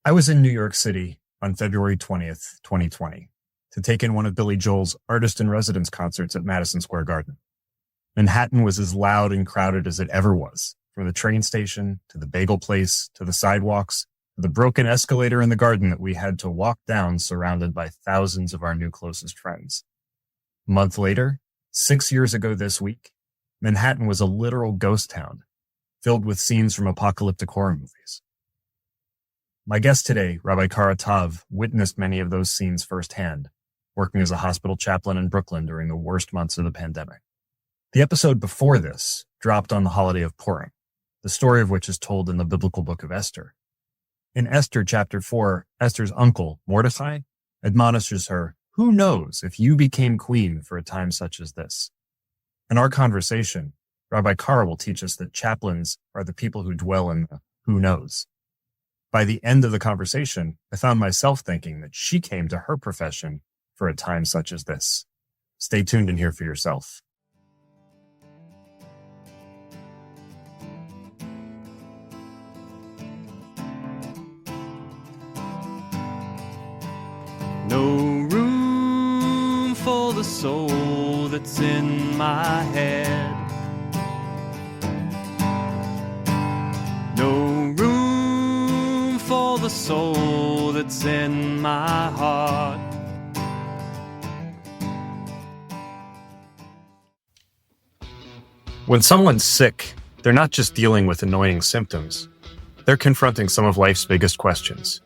I was in New York City on February 20th, 2020, to take in one of Billy Joel's Artist in Residence concerts at Madison Square Garden. Manhattan was as loud and crowded as it ever was, from the train station to the bagel place to the sidewalks to the broken escalator in the garden that we had to walk down surrounded by thousands of our new closest friends. A month later, 6 years ago this week, Manhattan was a literal ghost town, filled with scenes from apocalyptic horror movies. My guest today, Rabbi Kara Tav, witnessed many of those scenes firsthand, working as a hospital chaplain in Brooklyn during the worst months of the pandemic. The episode before this dropped on the holiday of Purim, the story of which is told in the biblical book of Esther. In Esther chapter 4, Esther's uncle, Mordecai, admonishes her, "Who knows if you became queen for a time such as this?" In our conversation, Rabbi Kara will teach us that chaplains are the people who dwell in the who knows. By the end of the conversation, I found myself thinking that she came to her profession for a time such as this. Stay tuned and hear for yourself. No room for the soul that's in my head. No room for the soul that's in my heart. When someone's sick, they're not just dealing with annoying symptoms. They're confronting some of life's biggest questions.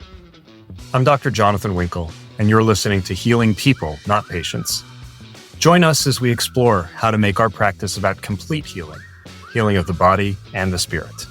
I'm Dr. Jonathan Winkle, and you're listening to Healing People, Not Patients. Join us as we explore how to make our practice about complete healing, healing of the body and the spirit.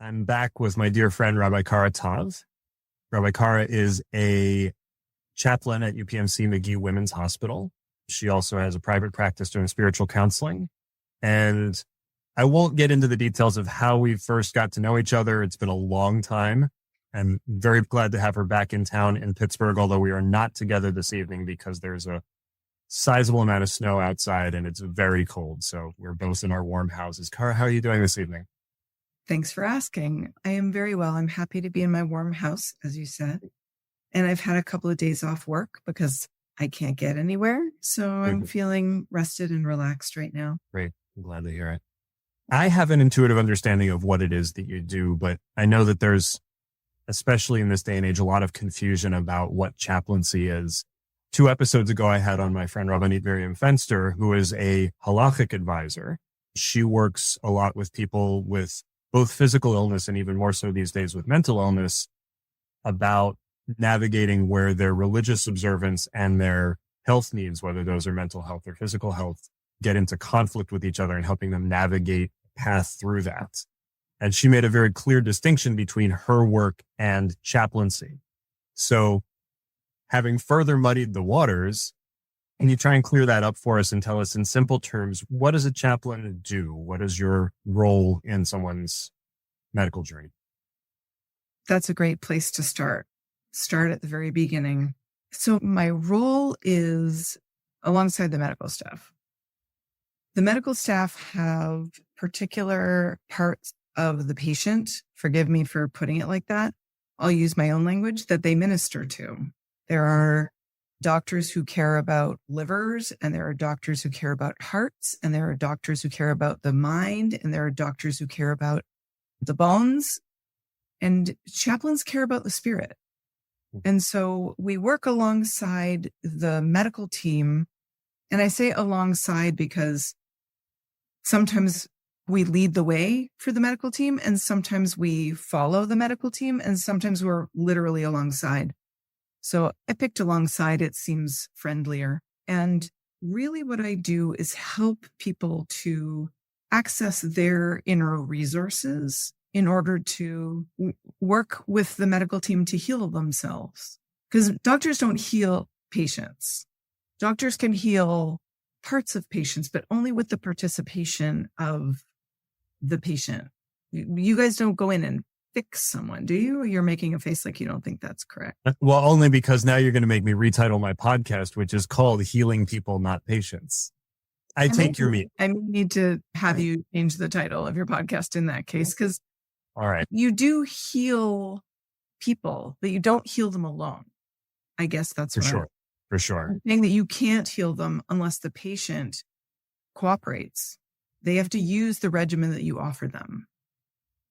I'm back with my dear friend, Rabbi Kara Tav. Rabbi Kara is a chaplain at UPMC McGee Women's Hospital. She also has a private practice doing spiritual counseling. And I won't get into the details of how we first got to know each other. It's been a long time. I'm very glad to have her back in town in Pittsburgh, although we are not together this evening because there's a sizable amount of snow outside and it's very cold. So we're both in our warm houses. Kara, how are you doing this evening? Thanks for asking. I am very well. I'm happy to be in my warm house, as you said. And I've had a couple of days off work because I can't get anywhere. So I'm feeling rested and relaxed right now. Great. I'm glad to hear it. I have an intuitive understanding of what it is that you do, but I know that there's, especially in this day and age, a lot of confusion about what chaplaincy is. 2 episodes ago, I had on my friend Rabbanit Miriam Fenster, who is a halachic advisor. She works a lot with people with both physical illness and even more so these days with mental illness, about navigating where their religious observance and their health needs, whether those are mental health or physical health, get into conflict with each other and helping them navigate a path through that. And she made a very clear distinction between her work and chaplaincy. So having further muddied the waters, can you try and clear that up for us and tell us in simple terms, what does a chaplain do? What is your role in someone's medical journey? That's a great place to start. Start at the very beginning. So my role is alongside the medical staff. The medical staff have particular parts of the patient, forgive me for putting it like that, I'll use my own language, that they minister to. There are doctors who care about livers, and there are doctors who care about hearts, and there are doctors who care about the mind, and there are doctors who care about the bones, and chaplains care about the spirit. And so we work alongside the medical team. And I say alongside because sometimes we lead the way for the medical team, and sometimes we follow the medical team, and sometimes we're literally alongside. So I picked alongside. It seems friendlier. And really what I do is help people to access their inner resources in order to work with the medical team to heal themselves. Because doctors don't heal patients. Doctors can heal parts of patients, but only with the participation of the patient. You guys don't go in and fix someone, do you? You're making a face like you don't think that's correct. Well, only because now you're going to make me retitle my podcast, which is called Healing People, Not Patients. I take your meat. I need to have you change the title of your podcast in that case, because all right, you do heal people, but you don't heal them alone. I guess that's for sure. For sure. I'm saying that you can't heal them unless the patient cooperates. They have to use the regimen that you offer them.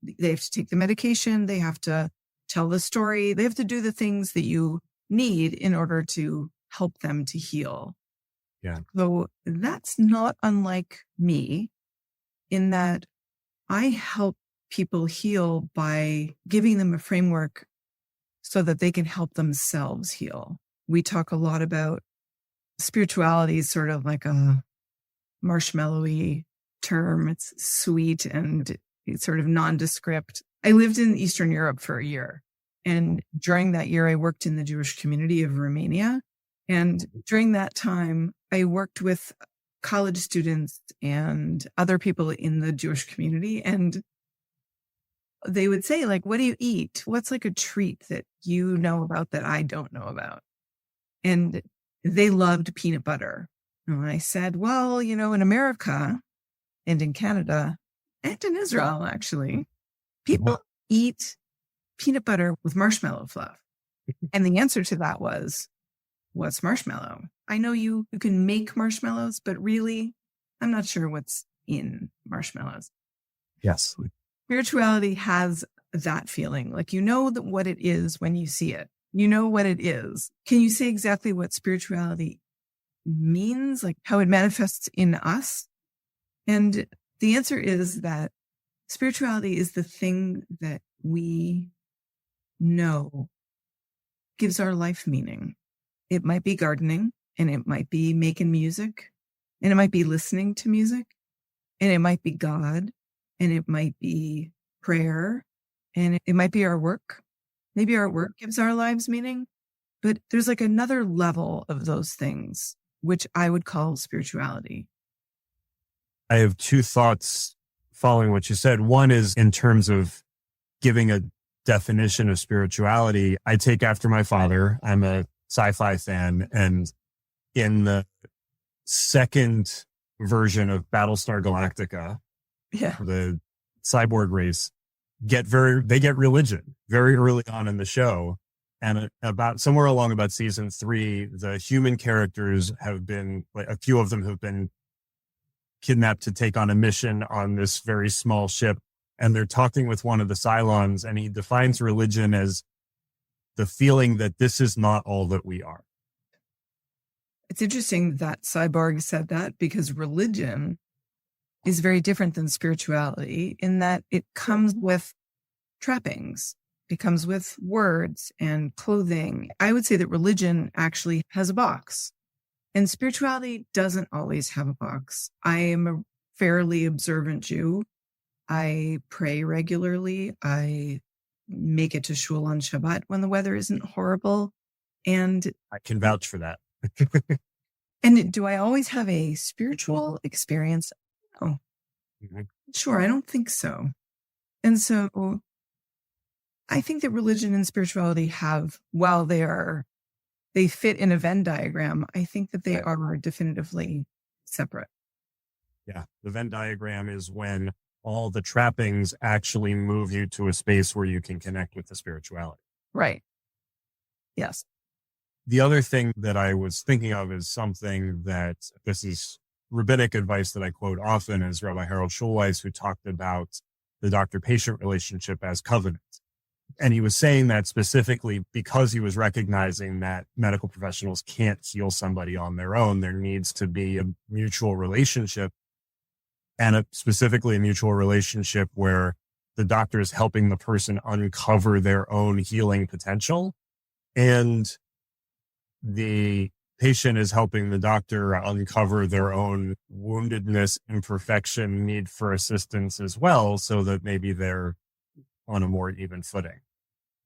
They have to take the medication. They have to tell the story. They have to do the things that you need in order to help them to heal. Yeah. So that's not unlike me in that I help people heal by giving them a framework so that they can help themselves heal. We talk a lot about spirituality, sort of like a marshmallowy term. It's sweet and it's sort of nondescript. I lived in Eastern Europe for a year. And during that year, I worked in the Jewish community of Romania. And during that time, I worked with college students and other people in the Jewish community. And they would say, like, what do you eat? What's like a treat that you know about that I don't know about? And they loved peanut butter. And I said, well, in America and in Canada and in Israel, actually, people eat peanut butter with marshmallow fluff. And the answer to that was, what's marshmallow? I know you can make marshmallows, but really, I'm not sure what's in marshmallows. Yes. Spirituality has that feeling. Like, what it is when you see it. You know what it is. Can you say exactly what spirituality means? Like how it manifests in us? And the answer is that spirituality is the thing that we know gives our life meaning. It might be gardening, and it might be making music, and it might be listening to music, and it might be God, and it might be prayer, and it might be our work. Maybe our work gives our lives meaning, but there's like another level of those things, which I would call spirituality. I have two thoughts following what you said. One is in terms of giving a definition of spirituality. I take after my father. I'm a sci-fi fan. And in the second version of Battlestar Galactica, the cyborg race they get religion very early on in the show. And about somewhere along about season 3, the human characters have been, like, a few of them have been kidnapped to take on a mission on this very small ship. And they're talking with one of the Cylons, and he defines religion as the feeling that this is not all that we are. It's interesting that Cyborg said that, because religion is very different than spirituality in that it comes with trappings. It comes with words and clothing. I would say that religion actually has a box, and spirituality doesn't always have a box. I am a fairly observant Jew. I pray regularly. I make it to shul on Shabbat when the weather isn't horrible. And I can vouch for that. And do I always have a spiritual experience? Oh, sure. I don't think so. And so I think that religion and spirituality have, while they fit in a Venn diagram, I think that they are definitively separate. Yeah. The Venn diagram is when all the trappings actually move you to a space where you can connect with the spirituality. Right. Yes. The other thing that I was thinking of is something that this is rabbinic advice that I quote often, is Rabbi Harold Schulweis, who talked about the doctor-patient relationship as covenant. And he was saying that specifically because he was recognizing that medical professionals can't heal somebody on their own. There needs to be a mutual relationship, and specifically a mutual relationship where the doctor is helping the person uncover their own healing potential, and the patient is helping the doctor uncover their own woundedness, imperfection, need for assistance as well, so that maybe they're on a more even footing.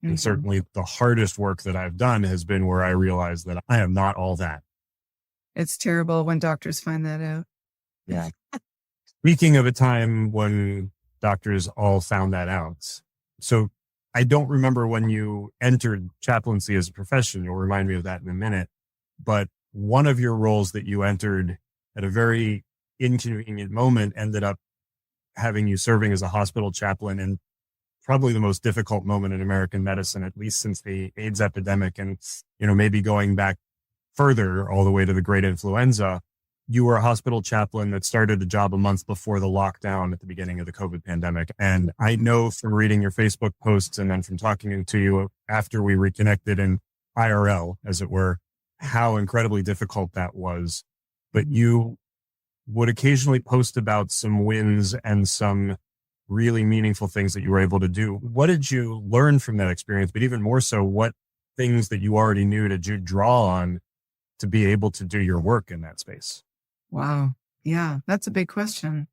Mhm. And certainly the hardest work that I've done has been where I realized that I am not all that. It's terrible when doctors find that out. Yeah. Speaking of a time when doctors all found that out. So I don't remember when you entered chaplaincy as a profession. You'll remind me of that in a minute. But one of your roles that you entered at a very inconvenient moment ended up having you serving as a hospital chaplain in probably the most difficult moment in American medicine, at least since the AIDS epidemic. And, maybe going back further all the way to the great influenza. You were a hospital chaplain that started the job a month before the lockdown at the beginning of the COVID pandemic. And I know from reading your Facebook posts and then from talking to you after we reconnected in IRL, as it were, how incredibly difficult that was. But you would occasionally post about some wins and some really meaningful things that you were able to do. What did you learn from that experience? But even more so, what things that you already knew did you draw on to be able to do your work in that space? Wow. Yeah, that's a big question.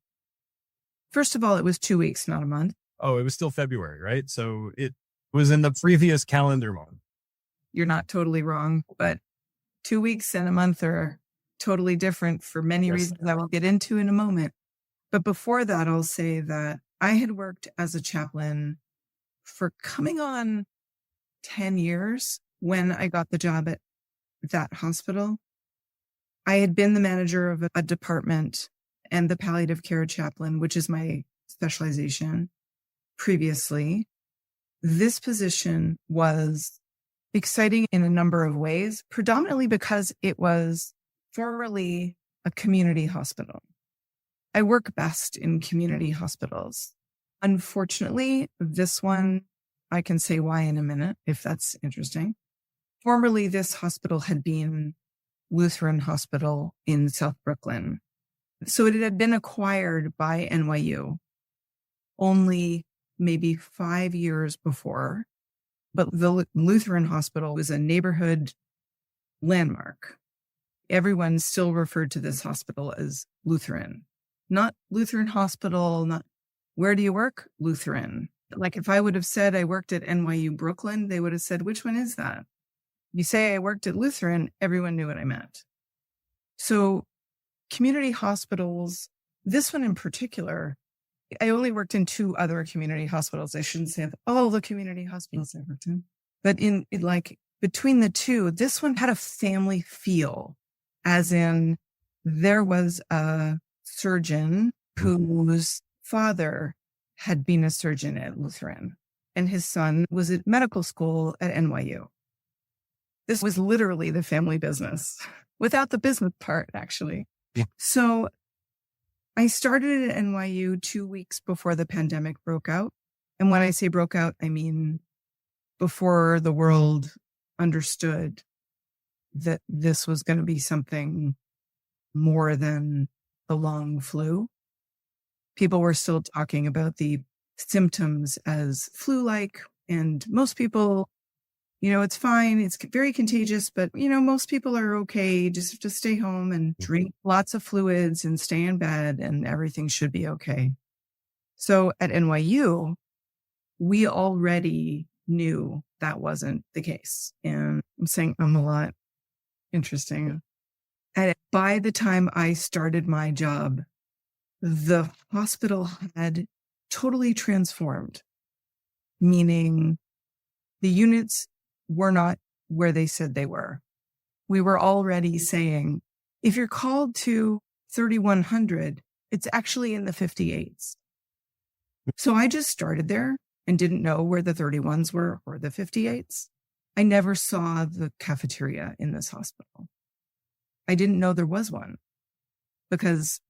First of all, it was 2 weeks, not a month. Oh, it was still February, right? So it was in the previous calendar month. You're not totally wrong, but 2 weeks and a month are totally different for many reasons I will get into in a moment. But before that, I'll say that I had worked as a chaplain for coming on 10 years when I got the job at that hospital. I had been the manager of a department and the palliative care chaplain, which is my specialization previously. This position was exciting in a number of ways, predominantly because it was formerly a community hospital. I work best in community hospitals. Unfortunately, this one, I can say why in a minute, if that's interesting. Formerly, this hospital had been Lutheran Hospital in South Brooklyn. So it had been acquired by NYU only maybe 5 years before. But the Lutheran Hospital was a neighborhood landmark. Everyone still referred to this hospital as Lutheran. Not Lutheran Hospital, not where do you work? Lutheran. Like if I would have said I worked at NYU Brooklyn, they would have said, which one is that? You say I worked at Lutheran, everyone knew what I meant. So community hospitals, this one in particular, I only worked in 2 other community hospitals. I shouldn't say all the community hospitals I worked in, but in like between the 2, this one had a family feel, as in there was a surgeon whose father had been a surgeon at Lutheran and his son was at medical school at NYU. This was literally the family business without the business part, actually. Yeah. So I started at NYU 2 weeks before the pandemic broke out. And when I say broke out, I mean before the world understood that this was going to be something more than the long flu. People were still talking about the symptoms as flu-like, and most people, it's fine. It's very contagious, but, most people are okay. Just have to stay home and drink lots of fluids and stay in bed and everything should be okay. So at NYU, we already knew that wasn't the case. And I'm saying I'm a lot interesting. And by the time I started my job, the hospital had totally transformed, meaning the units were not where they said they were. We were already saying, if you're called to 3100, it's actually in the 58s. So I just started there and didn't know where the 31s were or the 58s. I never saw the cafeteria in this hospital. I didn't know there was one because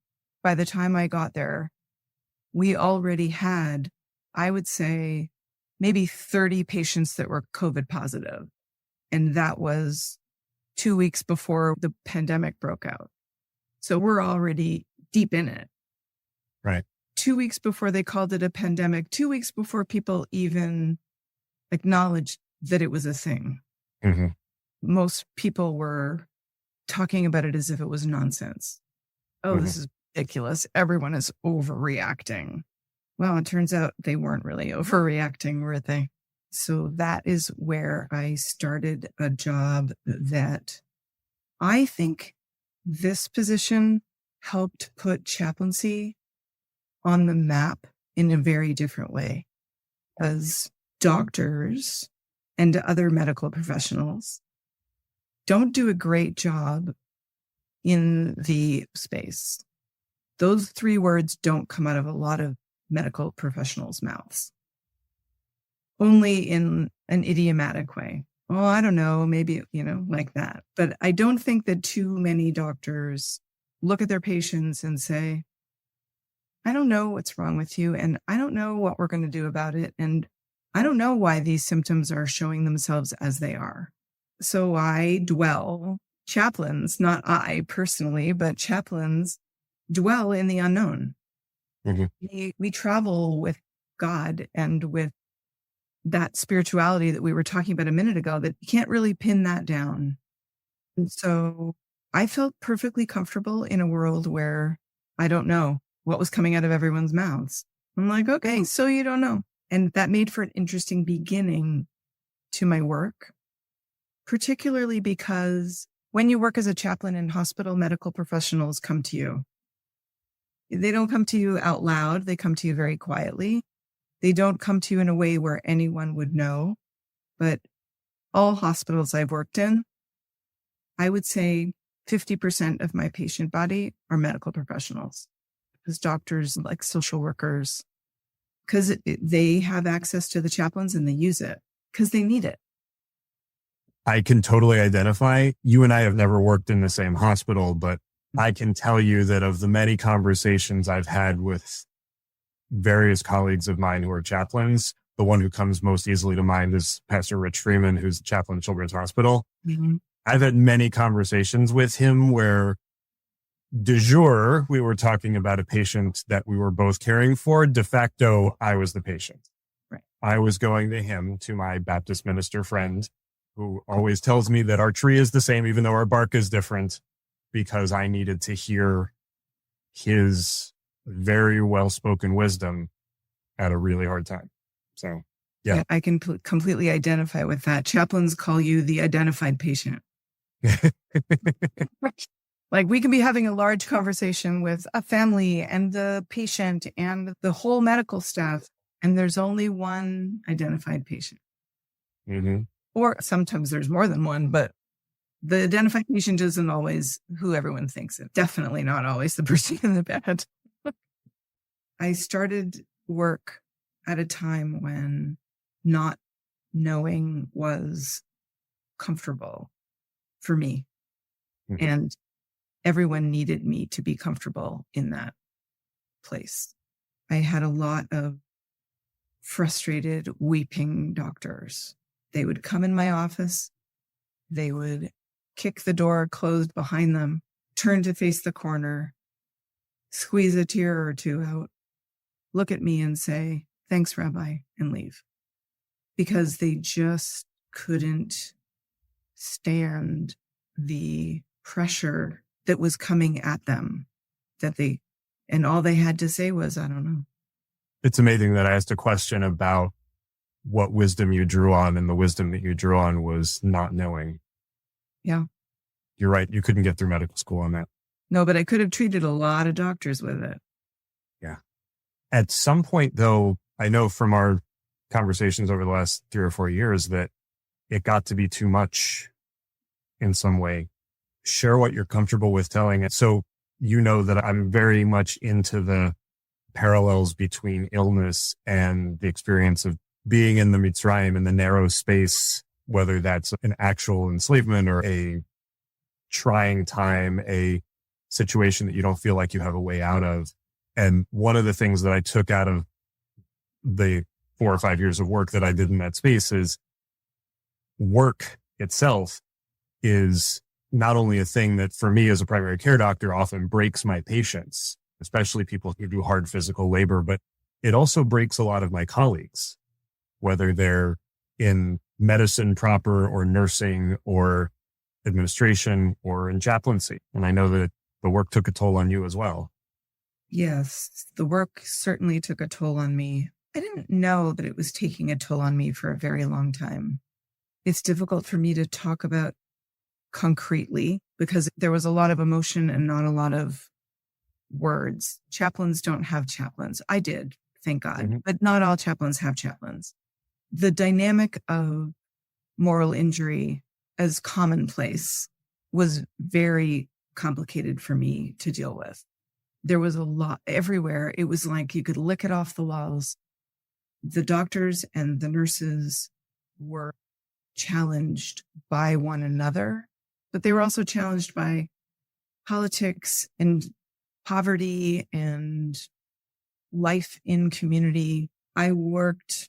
by the time I got there, we already had, I would say, maybe 30 patients that were COVID positive. And that was 2 weeks before the pandemic broke out. So we're already deep in it. Right. 2 weeks before they called it a pandemic, 2 weeks before people even acknowledged that it was a thing. Mm-hmm. Most people were talking about it as if it was nonsense. Oh, This is ridiculous. Everyone is overreacting. Well, it turns out they weren't really overreacting, were they? So that is where I started a job that I think this position helped put chaplaincy on the map in a very different way. As doctors and other medical professionals don't do a great job in the space. Those three words don't come out of a lot of medical professionals' mouths. Only in an idiomatic way. Oh, I don't know, maybe, like that. But I don't think that too many doctors look at their patients and say, I don't know what's wrong with you, and I don't know what we're going to do about it, and I don't know why these symptoms are showing themselves as they are. So chaplains, not I personally, but chaplains dwell in the unknown. Mm-hmm. We travel with God and with that spirituality that we were talking about a minute ago, that you can't really pin that down. And so I felt perfectly comfortable in a world where I don't know what was coming out of everyone's mouths. I'm like, okay, so you don't know. And that made for an interesting beginning to my work, particularly because when you work as a chaplain in hospital, medical professionals come to you. They don't come to you out loud. They come to you very quietly. They don't come to you in a way where anyone would know. But all hospitals I've worked in, I would say 50% of my patient body are medical professionals. As doctors, like social workers, because they have access to the chaplains and they use it because they need it. I can totally identify. You and I have never worked in the same hospital, but I can tell you that of the many conversations I've had with various colleagues of mine who are chaplains, the one who comes most easily to mind is Pastor Rich Freeman, who's the chaplain at Children's Hospital. Mm-hmm. I've had many conversations with him where de jure, we were talking about a patient that we were both caring for. De facto, I was the patient. Right. I was going to him, to my Baptist minister friend, who always tells me that our tree is the same, even though our bark is different, because I needed to hear his very well-spoken wisdom at a really hard time. So, yeah. I can completely identify with that. Chaplains call you the identified patient. Like, we can be having a large conversation with a family and the patient and the whole medical staff, and there's only one identified patient. Mm-hmm. Or sometimes there's more than one, but the identified patient isn't always who everyone thinks it. Definitely not always the person in the bed. I started work at a time when not knowing was comfortable for me. Mm-hmm. And everyone needed me to be comfortable in that place. I had a lot of frustrated, weeping doctors. They would come in my office. They would kick the door closed behind them, turn to face the corner, squeeze a tear or two out, look at me and say, "Thanks, Rabbi," and leave. Because they just couldn't stand the pressure that was coming at them, and all they had to say was, "I don't know." It's amazing that I asked a question about what wisdom you drew on, and the wisdom that you drew on was not knowing. Yeah. You're right. You couldn't get through medical school on that. No, but I could have treated a lot of doctors with it. Yeah. At some point, though, I know from our conversations over the last 3 or 4 years that it got to be too much in some way. Share what you're comfortable with telling it. So you know that I'm very much into the parallels between illness and the experience of being in the Mitzrayim, in the narrow space, whether that's an actual enslavement or a trying time, a situation that you don't feel like you have a way out of. And one of the things that I took out of the 4 or 5 years of work that I did in that space is work itself is not only a thing that for me as a primary care doctor often breaks my patients, especially people who do hard physical labor, but it also breaks a lot of my colleagues, whether they're in medicine proper or nursing or administration or in chaplaincy. And I know that the work took a toll on you as well. Yes, the work certainly took a toll on me. I didn't know that it was taking a toll on me for a very long time. It's difficult for me to talk about concretely because there was a lot of emotion and not a lot of words. Chaplains don't have chaplains. I did, thank God, but not all chaplains have chaplains. The dynamic of moral injury as commonplace was very complicated for me to deal with. There was a lot everywhere. It was like you could lick it off the walls. The doctors and the nurses were challenged by one another, but they were also challenged by politics and poverty and life in community. I worked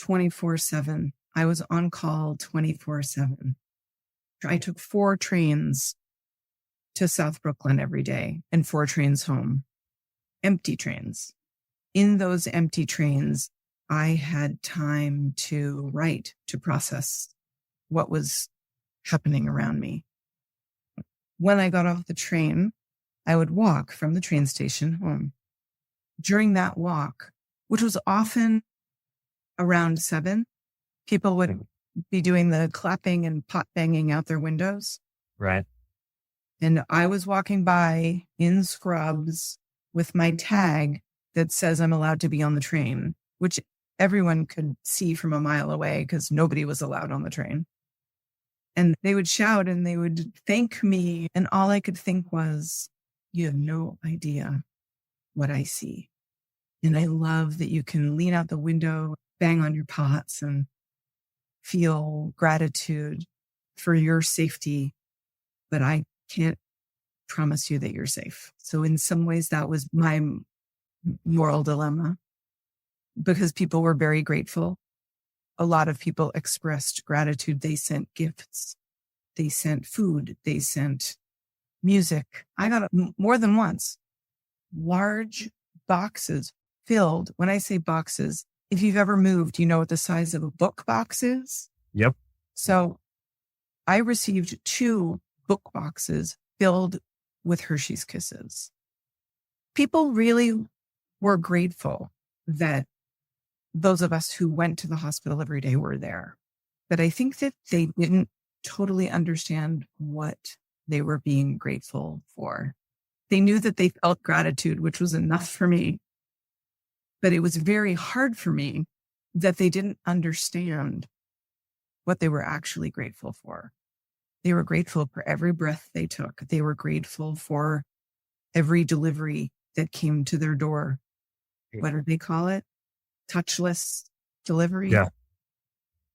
24/7. I was on call 24/7. I took 4 trains to South Brooklyn every day and 4 trains home, empty trains. In those empty trains, I had time to write, to process what was happening around me. When I got off the train, I would walk from the train station home. During that walk, which was often around 7, people would be doing the clapping and pot banging out their windows. Right. And I was walking by in scrubs with my tag that says I'm allowed to be on the train, which everyone could see from a mile away because nobody was allowed on the train. And they would shout and they would thank me. And all I could think was, you have no idea what I see. And I love that you can lean out the window, bang on your pots and feel gratitude for your safety. But I can't promise you that you're safe. So in some ways, that was my moral dilemma because people were very grateful. A lot of people expressed gratitude. They sent gifts. They sent food. They sent music. I got more than once large boxes filled. When I say boxes, if you've ever moved, you know what the size of a book box is. Yep. So I received 2 book boxes filled with Hershey's Kisses. People really were grateful that those of us who went to the hospital every day were there. But I think that they didn't totally understand what they were being grateful for. They knew that they felt gratitude, which was enough for me. But it was very hard for me that they didn't understand what they were actually grateful for. They were grateful for every breath they took. They were grateful for every delivery that came to their door. What do they call it? Touchless delivery? Yeah.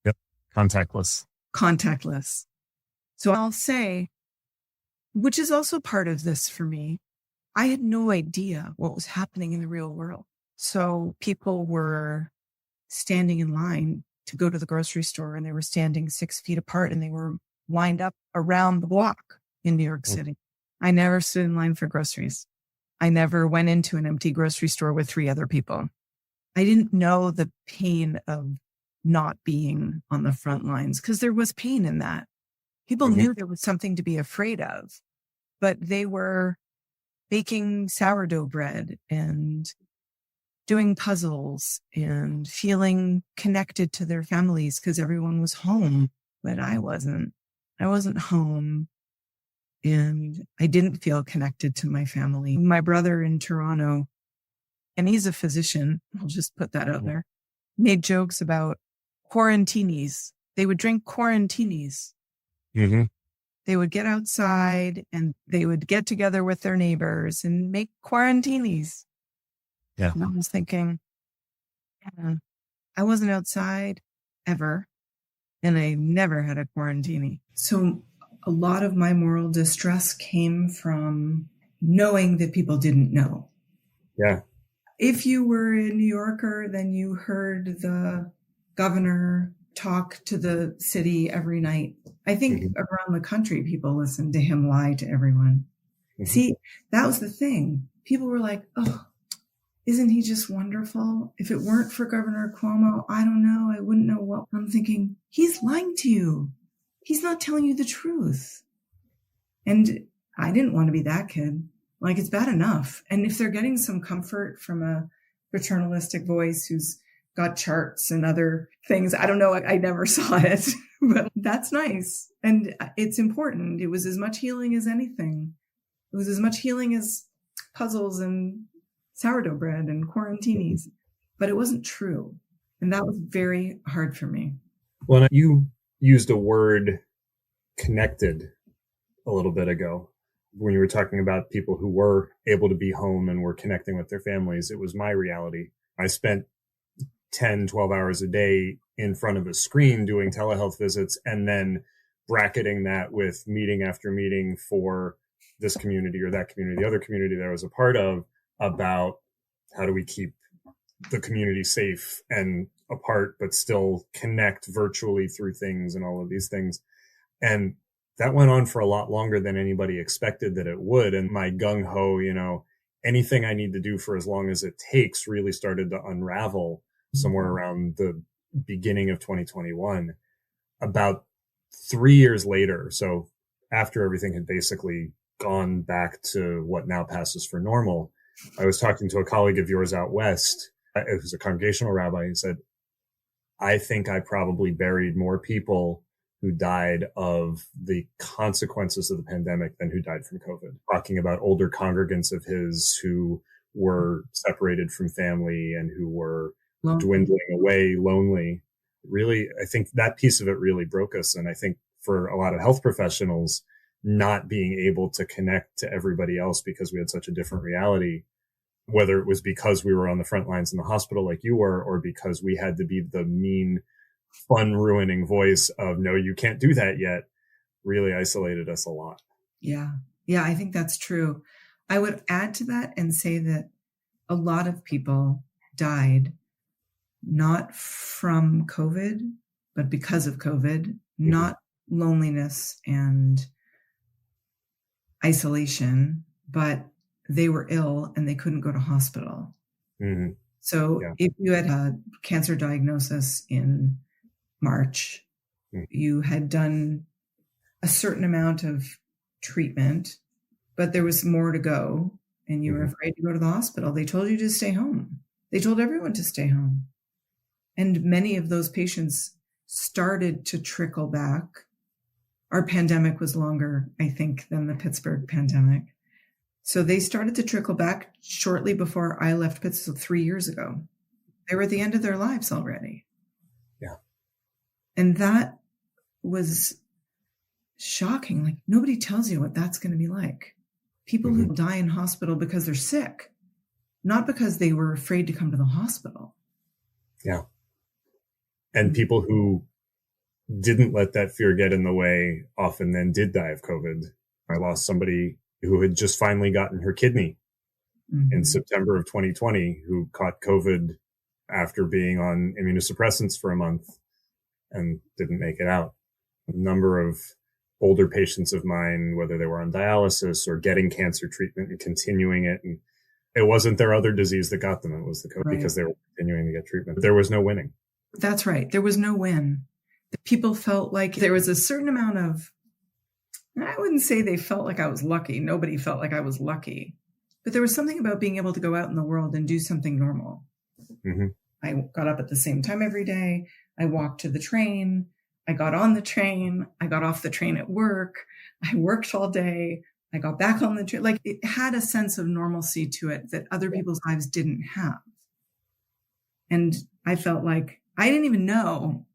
Yep. Contactless. Contactless. So I'll say, which is also part of this for me, I had no idea what was happening in the real world. So people were standing in line to go to the grocery store and they were standing 6 feet apart and they were lined up around the block in New York City. I never stood in line for groceries. I never went into an empty grocery store with 3 other people. I didn't know the pain of not being on the front lines because there was pain in that. People knew there was something to be afraid of, but they were baking sourdough bread and doing puzzles and feeling connected to their families because everyone was home, but I wasn't. I wasn't home and I didn't feel connected to my family. My brother in Toronto, and he's a physician, I'll just put that out there, made jokes about quarantinis. They would drink quarantinis. Mm-hmm. They would get outside and they would get together with their neighbors and make quarantinis. Yeah. And I was thinking, yeah, I wasn't outside ever. And I never had a quarantini. So a lot of my moral distress came from knowing that people didn't know. Yeah. If you were a New Yorker, then you heard the governor talk to the city every night. I think around the country, people listened to him lie to everyone. See, that was the thing. People were like, oh, isn't he just wonderful? If it weren't for Governor Cuomo, I don't know. I wouldn't know what. I'm thinking, he's lying to you. He's not telling you the truth. And I didn't want to be that kid. Like, it's bad enough. And if they're getting some comfort from a paternalistic voice who's got charts and other things, I don't know, I never saw it, but that's nice. And it's important. It was as much healing as anything. It was as much healing as puzzles and sourdough bread and quarantinis, but it wasn't true. And that was very hard for me. Well, you used a word, connected, a little bit ago when you were talking about people who were able to be home and were connecting with their families. It was my reality. I spent 10, 12 hours a day in front of a screen doing telehealth visits and then bracketing that with meeting after meeting for this community or that community, the other community that I was a part of, about how do we keep the community safe and apart, but still connect virtually through things and all of these things. And that went on for a lot longer than anybody expected that it would. And my gung-ho, anything I need to do for as long as it takes really started to unravel somewhere around the beginning of 2021. About 3 years later, so after everything had basically gone back to what now passes for normal, I was talking to a colleague of yours out west, who's a congregational rabbi, who said, I think I probably buried more people who died of the consequences of the pandemic than who died from COVID. Talking about older congregants of his who were separated from family and who were dwindling away, lonely. Really, I think that piece of it really broke us. And I think for a lot of health professionals, not being able to connect to everybody else because we had such a different reality, whether it was because we were on the front lines in the hospital like you were, or because we had to be the mean, fun ruining voice of, no, you can't do that yet, really isolated us a lot. Yeah. Yeah, I think that's true. I would add to that and say that a lot of people died not from COVID, but because of COVID, not loneliness and isolation, but they were ill and they couldn't go to hospital. Mm-hmm. So if you had a cancer diagnosis in March, you had done a certain amount of treatment, but there was more to go and you were afraid to go to the hospital. They told you to stay home. They told everyone to stay home. And many of those patients started to trickle back. Our pandemic was longer, I think, than the Pittsburgh pandemic. So they started to trickle back shortly before I left Pittsburgh 3 years ago. They were at the end of their lives already. Yeah. And that was shocking. Like, nobody tells you what that's going to be like. People who die in hospital because they're sick, not because they were afraid to come to the hospital. Yeah. And people who didn't let that fear get in the way often then did die of COVID. I lost somebody who had just finally gotten her kidney in September of 2020, who caught COVID after being on immunosuppressants for a month and didn't make it out. A number of older patients of mine, whether they were on dialysis or getting cancer treatment and continuing it, and it wasn't their other disease that got them, it was the COVID because they were continuing to get treatment. There was no winning. That's right. There was no win. People felt like there was a certain amount of, I wouldn't say they felt like I was lucky. Nobody felt like I was lucky. But there was something about being able to go out in the world and do something normal. I got up at the same time every day. I walked to the train. I got on the train. I got off the train at work. I worked all day. I got back on the train. Like, it had a sense of normalcy to it that other people's lives didn't have. And I felt like I didn't know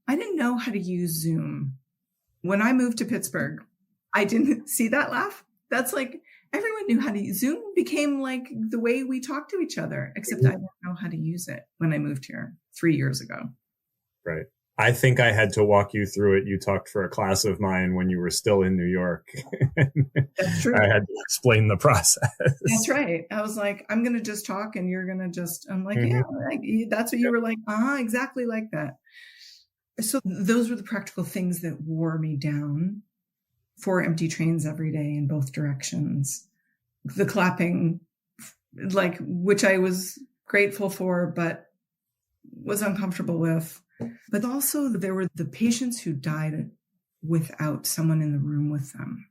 how to use Zoom. When I moved to Pittsburgh, I didn't see that laugh. That's like, everyone knew how to use Zoom. Became like the way we talk to each other, except I didn't know how to use it when I moved here 3 years ago. Right. I think I had to walk you through it. You talked for a class of mine when you were still in New York. That's true. I had to explain the process. That's right. I was like, I'm going to just talk and you're going to just, I'm like, yeah, that's what you were like. Exactly like that. So those were the practical things that wore me down. 4 empty trains every day in both directions. The clapping, like, which I was grateful for, but was uncomfortable with. But also there were the patients who died without someone in the room with them.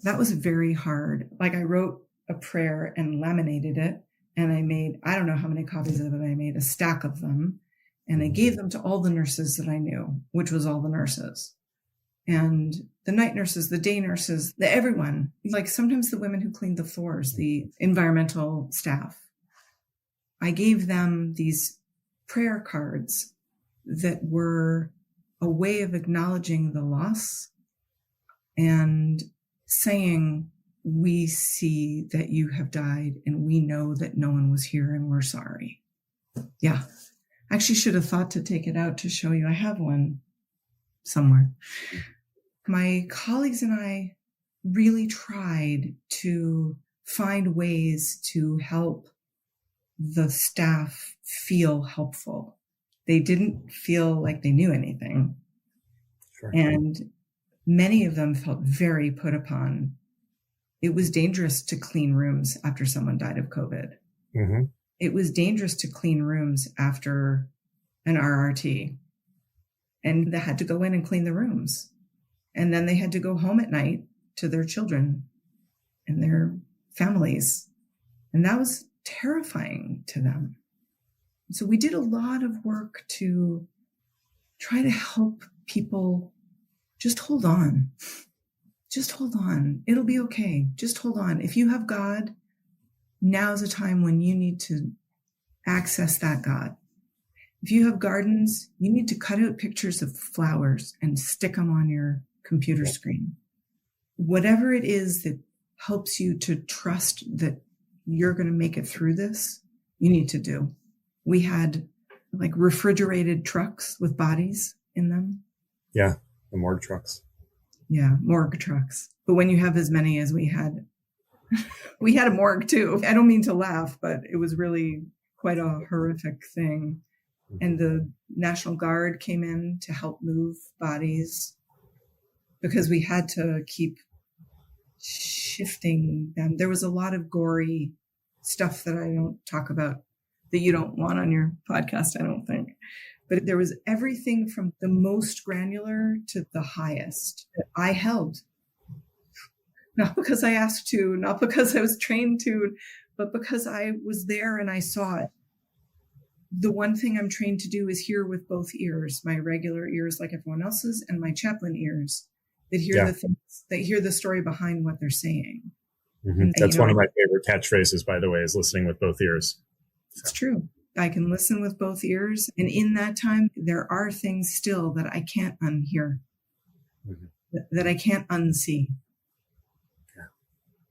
That was very hard. Like, I wrote a prayer and laminated it. And I made, I don't know how many copies of it. I made a stack of them and I gave them to all the nurses that I knew, which was all the nurses and the night nurses, the day nurses, everyone, like sometimes the women who cleaned the floors, the environmental staff. I gave them these prayer cards that were a way of acknowledging the loss and saying, we see that you have died and we know that no one was here and we're sorry. Yeah. I actually should have thought to take it out to show you. I have one somewhere. My colleagues and I really tried to find ways to help the staff feel helpful. They didn't feel like they knew anything. Sure. And many of them felt very put upon. It was dangerous to clean rooms after someone died of COVID. Mm-hmm. It was dangerous to clean rooms after an RRT. And they had to go in and clean the rooms. And then they had to go home at night to their children and their families. And that was terrifying to them. So we did a lot of work to try to help people just hold on. Just hold on. It'll be okay. Just hold on. If you have God, now's a time when you need to access that God. If you have gardens, you need to cut out pictures of flowers and stick them on your computer screen. Whatever it is that helps you to trust that you're going to make it through this, you need to do. We had like refrigerated trucks with bodies in them. Yeah, the morgue trucks. Yeah, morgue trucks. But when you have as many as we had, we had a morgue too. I don't mean to laugh, but it was really quite a horrific thing. And the National Guard came in to help move bodies because we had to keep shifting them. There was a lot of gory stuff that I don't talk about that you don't want on your podcast, I don't think. But there was everything from the most granular to the highest that I held. Not because I asked to, not because I was trained to, but because I was there and I saw it. The one thing I'm trained to do is hear with both ears, my regular ears like everyone else's and my chaplain ears that hear the things, that hear the story behind what they're saying. Mm-hmm. And, that's one of my favorite catchphrases, by the way, is listening with both ears. It's true. I can listen with both ears. And in that time, there are things still that I can't unhear, that I can't unsee. Yeah.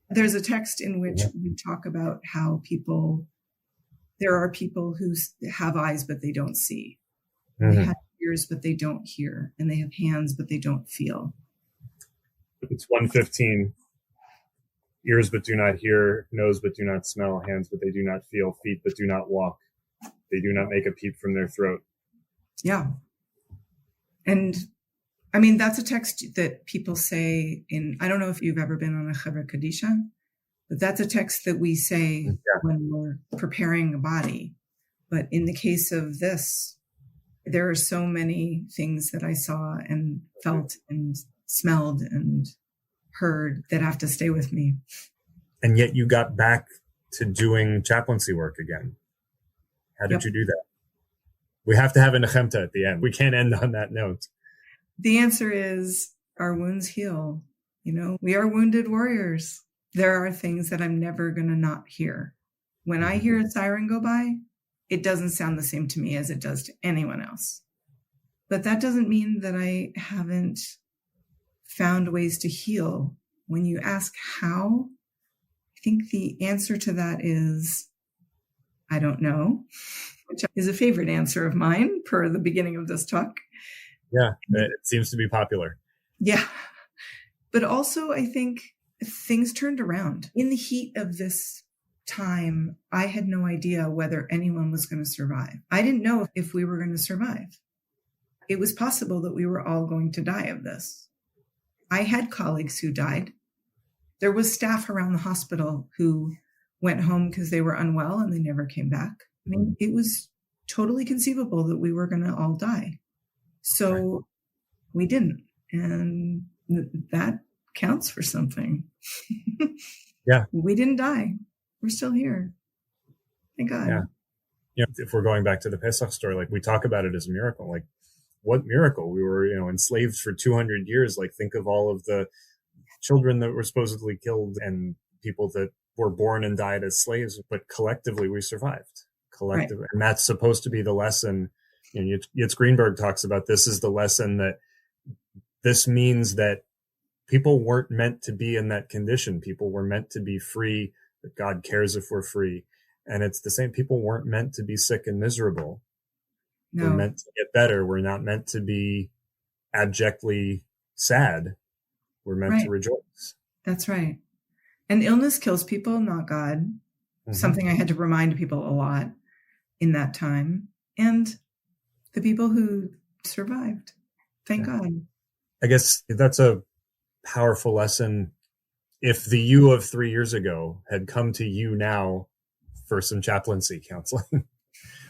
There's a text in which we talk about how there are people who have eyes, but they don't see. Mm-hmm. They have ears, but they don't hear. And they have hands, but they don't feel. It's 1:15. Ears, but do not hear. Nose, but do not smell. Hands, but they do not feel. Feet, but do not walk. They do not make a peep from their throat. Yeah. And I mean, that's a text that people say I don't know if you've ever been on a Chevra Kadisha, but that's a text that we say when we're preparing a body. But in the case of this, there are so many things that I saw and felt and smelled and heard that have to stay with me. And yet you got back to doing chaplaincy work again. How did you do that? We have to have a nechemta at the end. We can't end on that note. The answer is our wounds heal. We are wounded warriors. There are things that I'm never going to not hear. When I hear a siren go by, it doesn't sound the same to me as it does to anyone else. But that doesn't mean that I haven't found ways to heal. When you ask how, I think the answer to that is, I don't know, which is a favorite answer of mine per the beginning of this talk. Yeah, it seems to be popular. Yeah. But also, I think things turned around. In the heat of this time, I had no idea whether anyone was going to survive. I didn't know if we were going to survive. It was possible that we were all going to die of this. I had colleagues who died. There was staff around the hospital who went home because they were unwell and they never came back. I mean, it was totally conceivable that we were going to all die. So we didn't. And that counts for something. Yeah. We didn't die. We're still here. Thank God. Yeah. If we're going back to the Pesach story, like we talk about it as a miracle, like what miracle? We were, enslaved for 200 years. Like think of all of the children that were supposedly killed and people that were born and died as slaves, but collectively we survived. Collectively. Right. And that's supposed to be the lesson. Yitz Greenberg talks about this is the lesson that this means that people weren't meant to be in that condition. People were meant to be free, that God cares if we're free. And it's the same. People weren't meant to be sick and miserable. No. We're meant to get better. We're not meant to be abjectly sad. We're meant to rejoice. That's right. And illness kills people, not God. Mm-hmm. Something I had to remind people a lot in that time. And the people who survived. Thank God. I guess that's a powerful lesson. If the you of 3 years ago had come to you now for some chaplaincy counseling,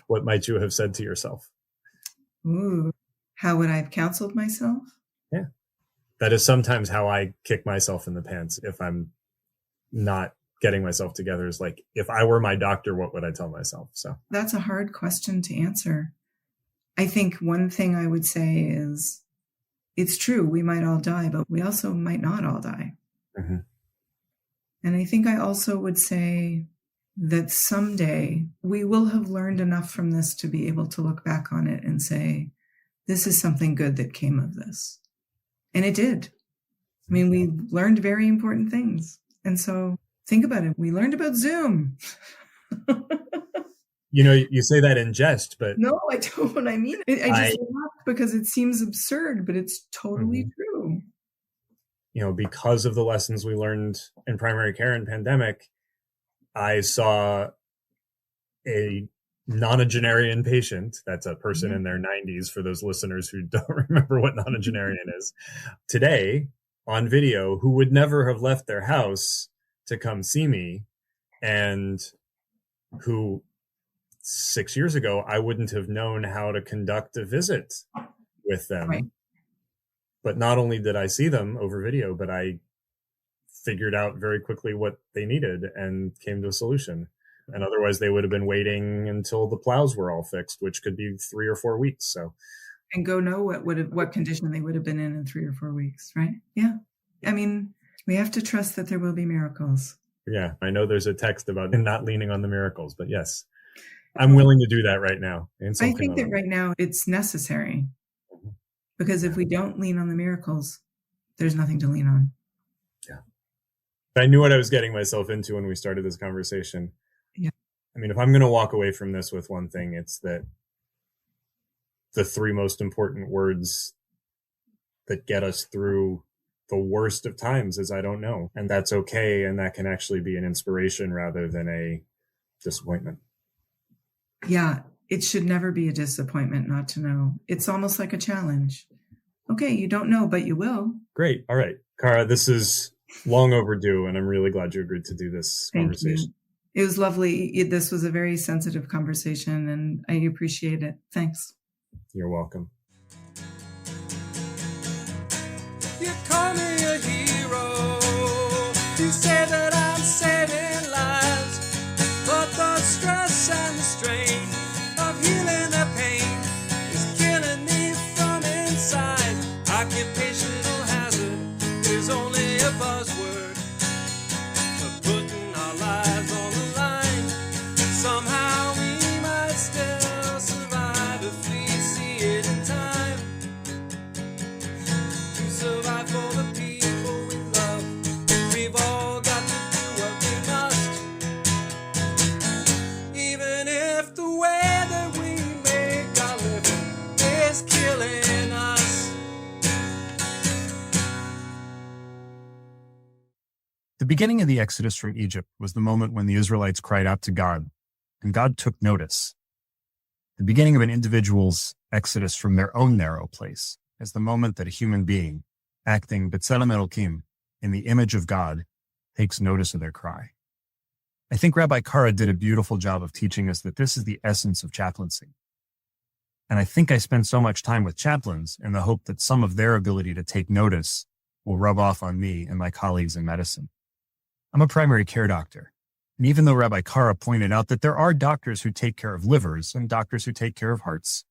what might you have said to yourself? Ooh, how would I have counseled myself? Yeah. That is sometimes how I kick myself in the pants if I'm not getting myself together, is like, if I were my doctor, what would I tell myself? So that's a hard question to answer. I think one thing I would say is, it's true, we might all die, but we also might not all die. Mm-hmm. And I think I also would say that someday we will have learned enough from this to be able to look back on it and say, this is something good that came of this. And it did. I mean, we learned very important things. And so think about it. We learned about Zoom. You say that in jest, but... No, I don't. I mean it. I just laugh because it seems absurd, but it's totally true. Because of the lessons we learned in primary care and pandemic, I saw a nonagenarian patient. That's a person in their 90s, for those listeners who don't remember what nonagenarian is, today on video, who would never have left their house to come see me, and who 6 years ago, I wouldn't have known how to conduct a visit with them. Right. But not only did I see them over video, but I figured out very quickly what they needed and came to a solution. And otherwise they would have been waiting until the plows were all fixed, which could be 3 or 4 weeks. So, and go know what condition they would have been in 3 or 4 weeks, right? Yeah. I mean, we have to trust that there will be miracles. Yeah. I know there's a text about not leaning on the miracles, but yes, I'm willing to do that right now. I think that right now it's necessary, because if we don't lean on the miracles, there's nothing to lean on. Yeah. I knew what I was getting myself into when we started this conversation. Yeah. I mean, if I'm going to walk away from this with one thing, it's that the 3 most important words that get us through the worst of times is I don't know. And that's okay. And that can actually be an inspiration rather than a disappointment. Yeah. It should never be a disappointment not to know. It's almost like a challenge. Okay. You don't know, but you will. Great. All right. Kara, this is long overdue, and I'm really glad you agreed to do this conversation. It was lovely. This was a very sensitive conversation, and I appreciate it. Thanks. You're welcome. You call me a hero. You say that I'm saving lives, but the stress and the strain of healing the pain is killing me from inside. Occupational hazard is only a buzzword for putting our lives on the line. Somehow we might still survive if we see it in time. To survive for the people we love, we've all got to do what we must. Even if the way that we make our living is killing us. The beginning of the Exodus from Egypt was the moment when the Israelites cried out to God, and God took notice. The beginning of an individual's exodus from their own narrow place is the moment that a human being, acting B'Tselem Elokim, in the image of God, takes notice of their cry. I think Rabbi Kara did a beautiful job of teaching us that this is the essence of chaplaincy. And I think I spend so much time with chaplains in the hope that some of their ability to take notice will rub off on me and my colleagues in medicine. I'm a primary care doctor. And even though Rabbi Kara pointed out that there are doctors who take care of livers and doctors who take care of hearts,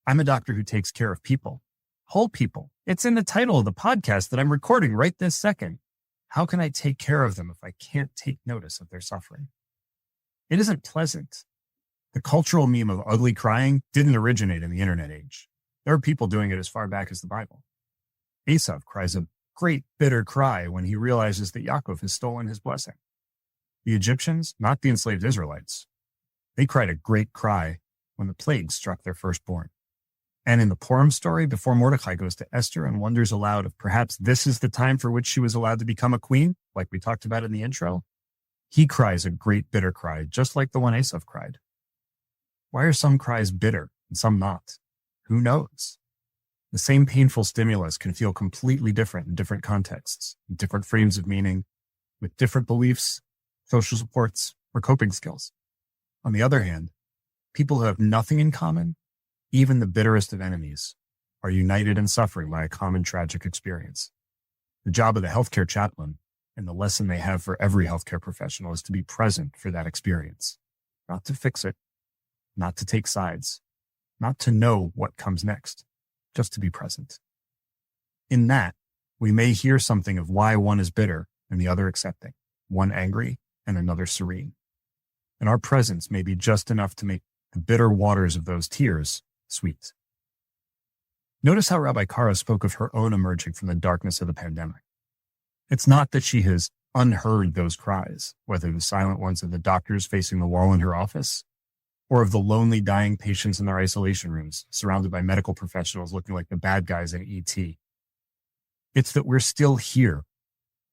I'm a doctor who takes care of people, whole people. It's in the title of the podcast that I'm recording right this second. How can I take care of them if I can't take notice of their suffering? It isn't pleasant. The cultural meme of ugly crying didn't originate in the internet age. There are people doing it as far back as the Bible. Esav cries a great bitter cry when he realizes that Yaakov has stolen his blessing. The Egyptians, not the enslaved Israelites, they cried a great cry when the plague struck their firstborn. And in the Purim story, before Mordecai goes to Esther and wonders aloud if perhaps this is the time for which she was allowed to become a queen, like we talked about in the intro, he cries a great bitter cry, just like the one Esav cried. Why are some cries bitter and some not? Who knows? The same painful stimulus can feel completely different in different contexts, in different frames of meaning, with different beliefs, social supports, or coping skills. On the other hand, people who have nothing in common, even the bitterest of enemies, are united in suffering by a common tragic experience. The job of the healthcare chaplain, and the lesson they have for every healthcare professional, is to be present for that experience, not to fix it, not to take sides, not to know what comes next, just to be present. In that, we may hear something of why one is bitter and the other accepting, one angry and another serene. And our presence may be just enough to make the bitter waters of those tears sweet. Notice how Rabbi Kara spoke of her own emerging from the darkness of the pandemic. It's not that she has unheard those cries, whether the silent ones of the doctors facing the wall in her office, or of the lonely dying patients in their isolation rooms, surrounded by medical professionals looking like the bad guys in E.T. It's that we're still here,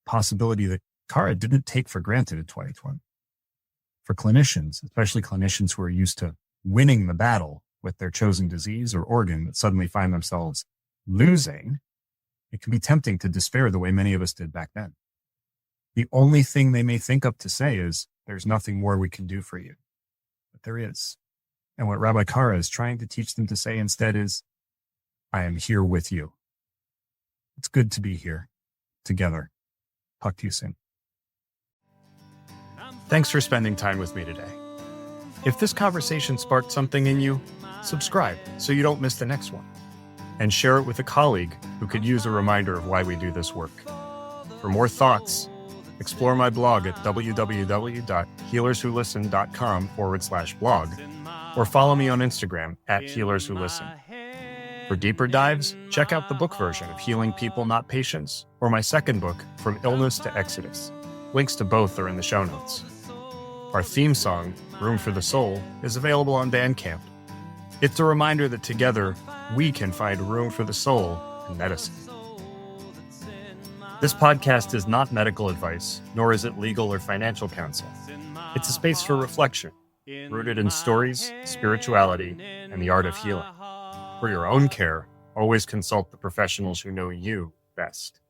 possibility that Kara didn't take for granted in 2020. For clinicians, especially clinicians who are used to winning the battle with their chosen disease or organ that suddenly find themselves losing, it can be tempting to despair the way many of us did back then. The only thing they may think of to say is, there's nothing more we can do for you. But there is. And what Rabbi Kara is trying to teach them to say instead is, I am here with you. It's good to be here, together. Talk to you soon. Thanks for spending time with me today. If this conversation sparked something in you, subscribe so you don't miss the next one. And share it with a colleague who could use a reminder of why we do this work. For more thoughts, explore my blog at www.healerswholisten.com/blog or follow me on Instagram at healerswholisten. For deeper dives, check out the book version of Healing People, Not Patients, or my second book, From Illness to Exodus. Links to both are in the show notes. Our theme song, Room for the Soul, is available on Bandcamp. It's a reminder that together, we can find room for the soul in medicine. This podcast is not medical advice, nor is it legal or financial counsel. It's a space for reflection, rooted in stories, spirituality, and the art of healing. For your own care, always consult the professionals who know you best.